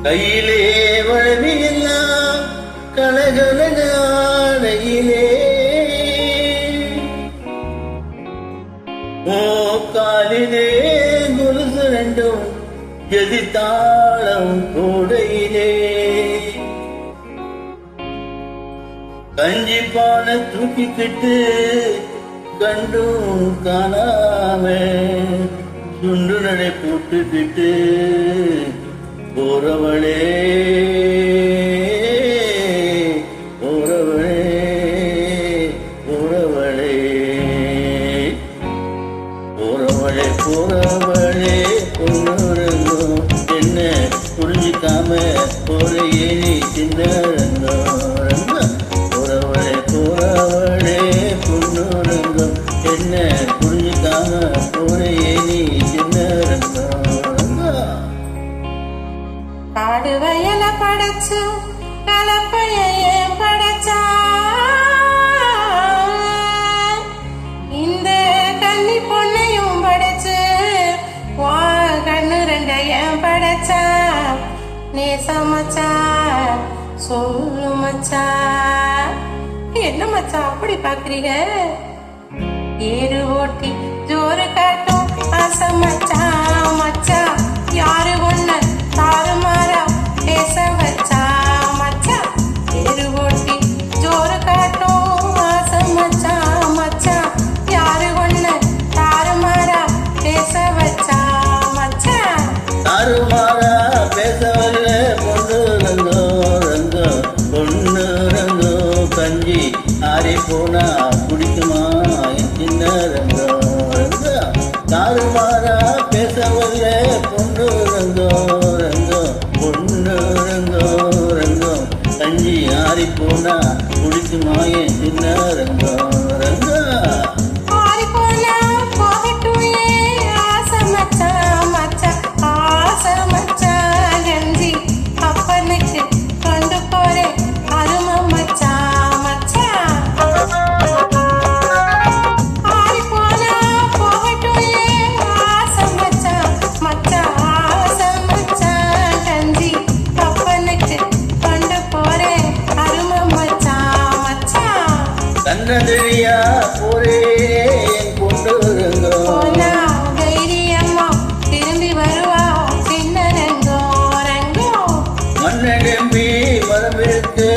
கையிலே வழவியெல்லாம் கலகலகையிலே ஓ காலிலே கொலுசு ரெண்டும் எதிர்த்தாளம் கூடையிலே கஞ்சி பான தூக்கிக்கிட்டு கண்டும் காணாம சுண்டு நடை போட்டுக்கிட்டு போறவளே போறவளே போறவளே போறவளே போறவளே பொண்ணுறங்கும் என்ன புரிஞ்சுக்காம போறையே நீ சின்னரங்கம் போறவளே போறவளே பொண்ணுறங்கும் என்ன புரிஞ்சுக்காம போறையே நீ சின்னரங்கம் காடு வயல படைச்சு கலப்பைய படைச்சா இந்த கன்னி பொண்ணையும் படைச்சு கண்ணு ரெண்டையும் படைச்சா நீ சமைச்சா சொல்லு மச்சா. என்ன மச்சா அப்படி பாக்குறீங்க? ஏறு ஓட்டி ஜோறு காட்டும் ஆசை மச்சா மச்சா யாரு ஒண்ணு தாறுமாறா பேச வச்சா மச்சா. ஏறு ஓட்டி ஜோறு காட்டும் ஆசை மச்சா மச்சா யாரு ஒண்ணு தாறுமாறா பேச வச்சா மச்சா. தாறுமாறா பேசவல்ல பொண்ணு ரங்கோ ரங்கோ பொண்ணு ரங்கோ கஞ்சி ஆறி போனா குடிக்குமா சின்ன ரங்கோ ரங்கோ. தாறுமாறா பேசவல்ல பொண்ணு ரங்கோ ரங்கோ பொண்ணு ரங்கோ ரங்கோ கஞ்சி ஆறி போனா குடிக்குமா சின்ன ரங்கோ ரங்கோ. கண்ணதிரியா போரே கொண்டு ரங்கோ தைரியம்மா திரும்பி வருவா சின்ன ரங்கோ ரங்கோ. மண்ணெடும்பி மரமிருக்கு